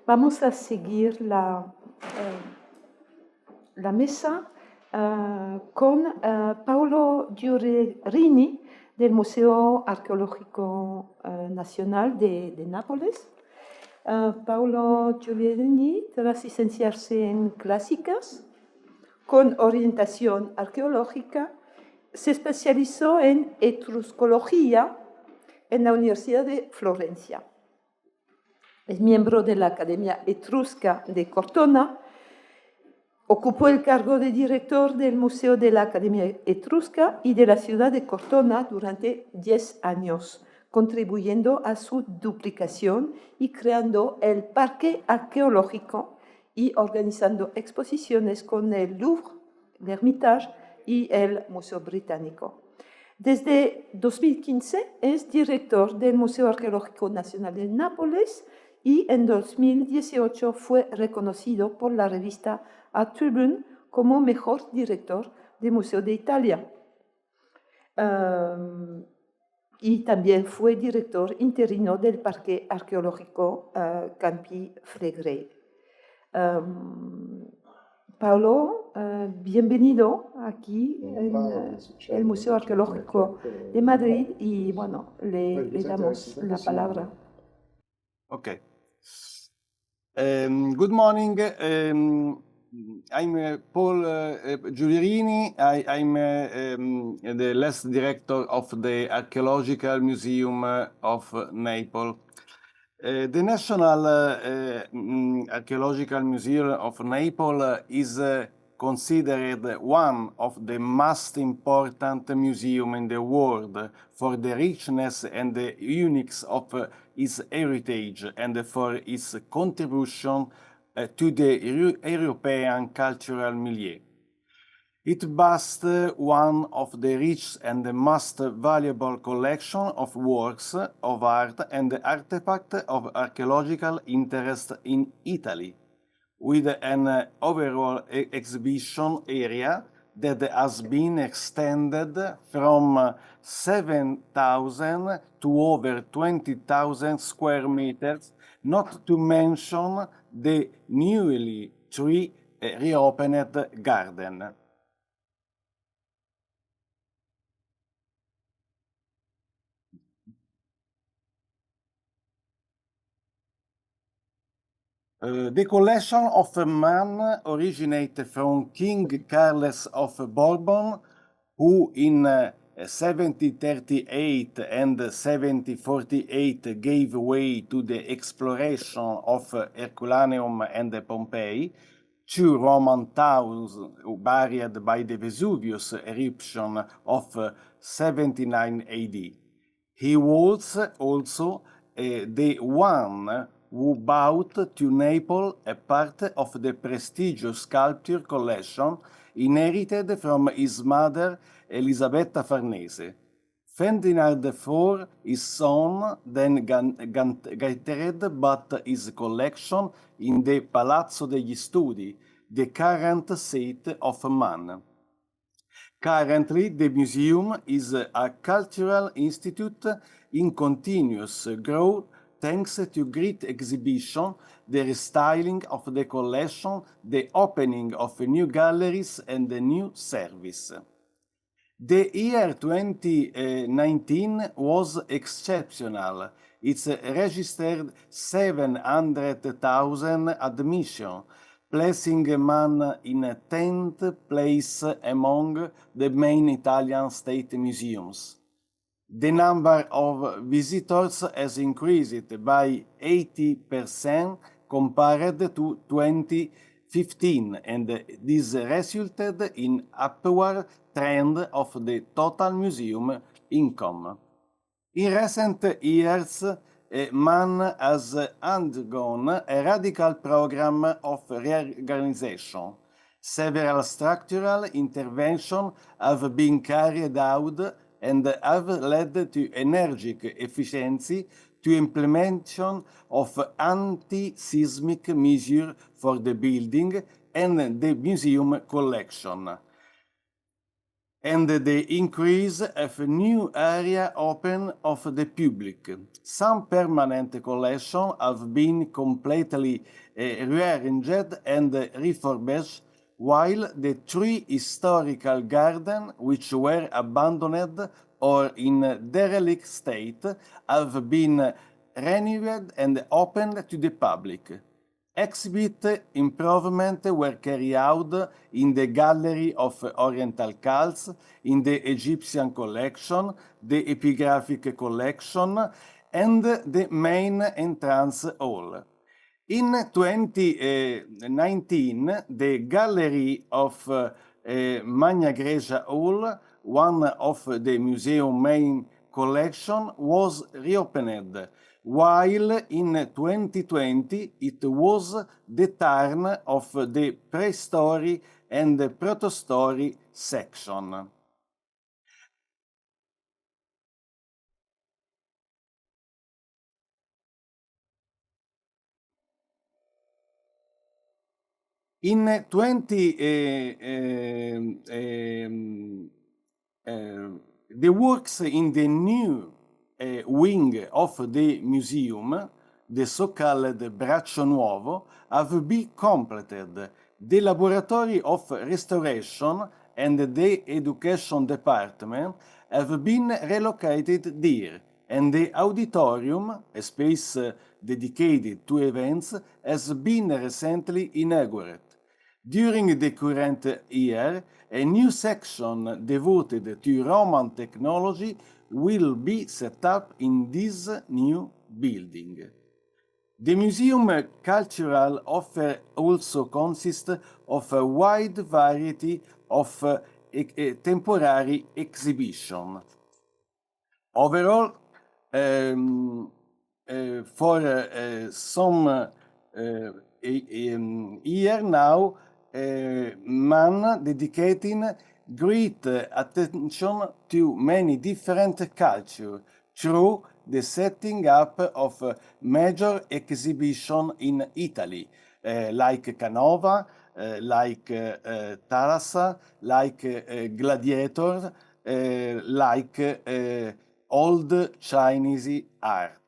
Vamos a seguir la mesa con Paolo Giulierini del Museo Arqueológico Nacional de Nápoles. Paolo Giulierini, tras licenciarse en clásicas con orientación arqueológica, se especializó en etruscología en la Universidad de Florencia. Es miembro de la Academia Etrusca de Cortona. Ocupó el cargo de director del Museo de la Academia Etrusca y de la ciudad de Cortona durante 10 años, contribuyendo a su duplicación y creando el Parque Arqueológico y organizando exposiciones con el Louvre, el Hermitage y el Museo Británico. Desde 2015 es director del Museo Arqueológico Nacional de Nápoles y en 2018 fue reconocido por la revista A Tribune como mejor director del Museo de Italia. Y también fue director interino del Parque Arqueológico Campi Flegrei. Paolo, bienvenido aquí en el Museo Arqueológico de Madrid y bueno, le damos la palabra. Okay. Good morning. I'm Paul Giulierini. I'm the last director of the Archaeological Museum of Naples. The National Archaeological Museum of Naples is considered one of the most important museums in the world for the richness and the uniqueness of its heritage and for its contribution to the European cultural milieu. It boasts one of the richest and the most valuable collection of works of art and artifacts of archaeological interest in Italy, with an overall exhibition area that has been extended from 7,000 to over 20,000 square meters, not to mention the newly reopened garden. The collection of man originated from King Carlos of Bourbon, who in 1738 and 1748 gave way to the exploration of Herculaneum and Pompeii, two Roman towns buried by the Vesuvius eruption of 79 AD. He was also the one who brought to Naples a part of the prestigious sculpture collection inherited from his mother Elisabetta Farnese. Ferdinand IV, his son, then gathered but his collection in the Palazzo degli Studi, the current seat of Man. Currently, the museum is a cultural institute in continuous growth thanks to great exhibition, the restyling of the collection, the opening of new galleries, and the new service. The year 2019 was exceptional. It registered 700,000 admissions, placing Man in 10th place among the main Italian state museums. The number of visitors has increased by 80% compared to 2015, and this resulted in upward trend of the total museum income. In recent years, Man has undergone a radical program of reorganization. Several structural interventions have been carried out and have led to energetic efficiency to implementation of anti-seismic measures for the building and the museum collection. and the increase of a new area open of the public. Some permanent collections have been completely rearranged and refurbished, while the three historical gardens, which were abandoned or in derelict state, have been renewed and opened to the public. Exhibit improvements were carried out in the Gallery of Oriental Cults, in the Egyptian collection, the Epigraphic collection, and the main entrance hall. In 2019, the Gallery of Magna Grecia Hall, one of the museum's main collection, was reopened, while in 2020 it was the turn of the prehistory and the protostory section. In the works in the new wing of the museum, the so-called Braccio Nuovo, have been completed. The Laboratory of Restoration and the Education Department have been relocated there, and the auditorium, a space dedicated to events, has been recently inaugurated. During the current year, a new section devoted to Roman technology will be set up in this new building. The museum cultural offer also consists of a wide variety of temporary exhibitions. Overall, for some year now, man dedicating great attention to many different cultures through the setting up of major exhibitions in Italy, like Canova, like Tarassa, like Gladiator, like old Chinese art.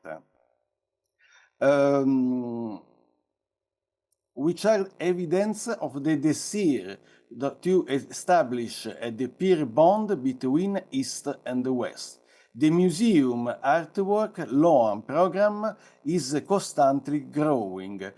Which are evidence of the desire to establish a peer bond between East and West. The museum artwork loan program is constantly growing,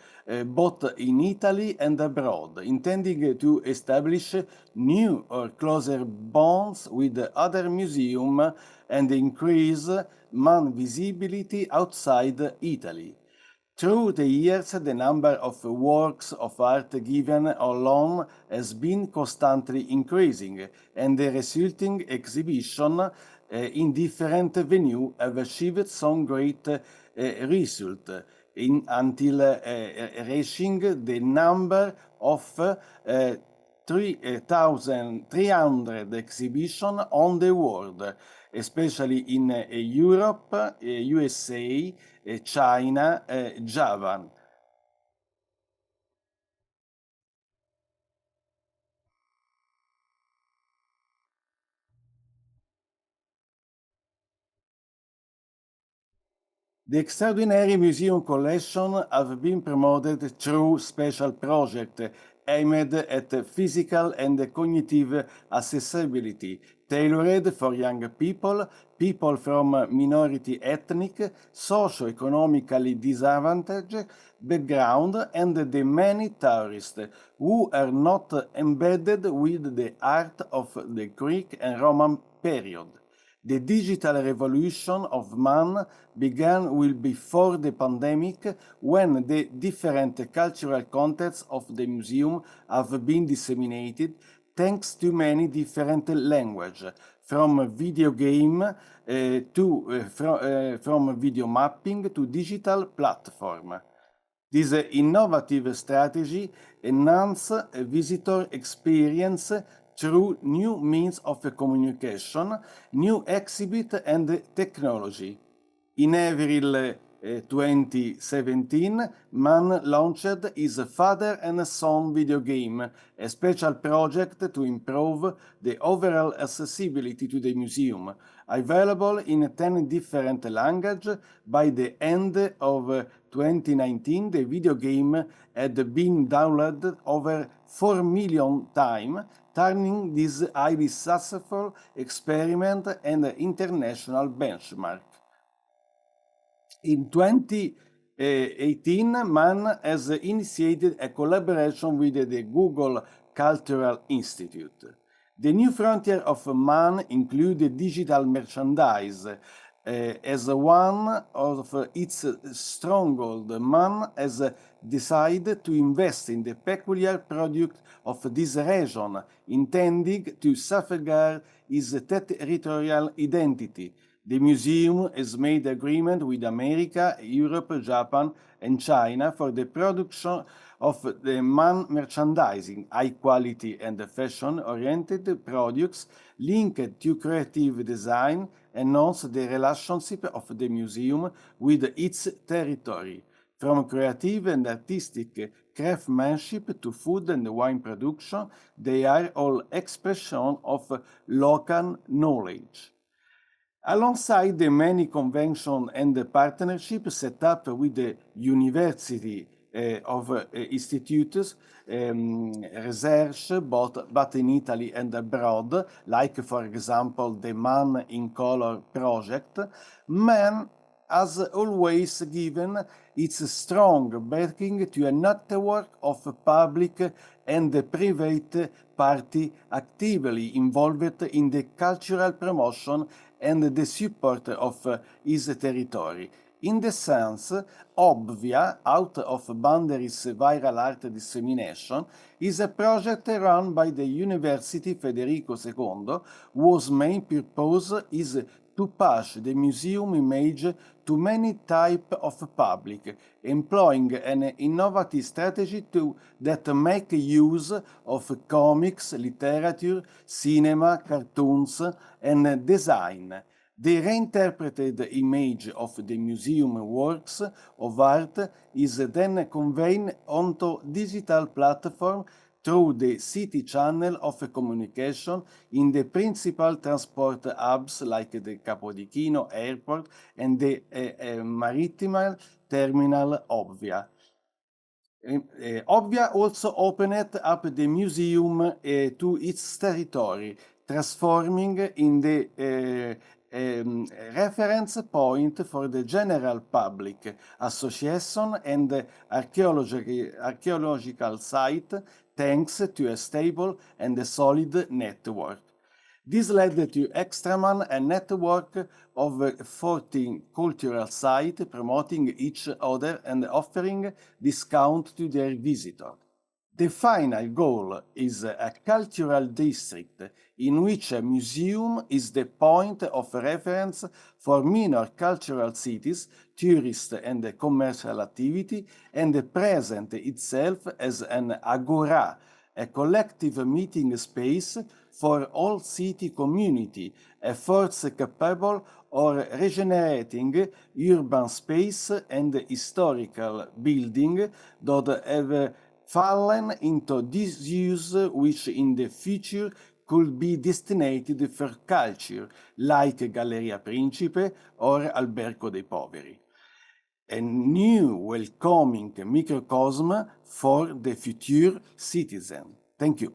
both in Italy and abroad, intending to establish new or closer bonds with other museums and increase man visibility outside Italy. Through the years, the number of works of art given on loan has been constantly increasing, and the resulting exhibition in different venues have achieved some great result until reaching the number of 3,300 exhibitions on the world, especially in Europe, USA, China, Japan. The extraordinary museum collection have been promoted through special projects aimed at physical and cognitive accessibility, tailored for young people, people from minority ethnic, socio-economically disadvantaged background, and the many tourists who are not embedded with the art of the Greek and Roman period. The digital revolution of man began well before the pandemic, when the different cultural contexts of the museum have been disseminated thanks to many different languages, from video game from video mapping to digital platform. This innovative strategy enhances visitor experience through new means of communication, new exhibit and technology. In April 2017, man launched his Father and Son video game, a special project to improve the overall accessibility to the museum, available in 10 different languages. By the end of 2019, the video game had been downloaded over 4 million times, turning this highly successful experiment an international benchmark. In 2018, Man has initiated a collaboration with the Google Cultural Institute. The new frontier of Man include digital merchandise. As one of its stronghold, Man has decided to invest in the peculiar product of this region, intending to safeguard its territorial identity. The museum has made agreement with America, Europe, Japan, and China for the production of the Man merchandising, high quality and fashion-oriented products linked to creative design, enhance the relationship of the museum with its territory. From creative and artistic craftsmanship to food and wine production, they are all expression of local knowledge. Alongside the many conventions and partnerships set up with the university of institutes, research, but in Italy and abroad, like for example the Man in Color project, Man has always given its strong backing to a network of public and private parties actively involved in the cultural promotion and the support of his territory. In the sense, Obvia, Out of Boundaries Viral Art Dissemination, is a project run by the University Federico II, whose main purpose is to push the museum image to many types of public, employing an innovative strategy that make use of comics, literature, cinema, cartoons, and design. The reinterpreted image of the museum works of art is then conveyed onto digital platform through the city channel of communication in the principal transport hubs like the Capodichino Airport and the Maritime Terminal Obvia. Obvia also opened up the museum to its territory, transforming in the reference point for the general public, association and archaeological site, thanks to a stable and a solid network. This led to Extraman, a network of 14 cultural sites promoting each other and offering discount to their visitors. The final goal is a cultural district in which a museum is the point of reference for minor cultural cities, tourist and commercial activity, and present itself as an agora, a collective meeting space for all city community, efforts capable of regenerating urban space and historical building that have fallen into disuse, which in the future could be destined for culture, like Galleria Principe or Albergo dei Poveri. A new welcoming microcosm for the future citizen. Thank you.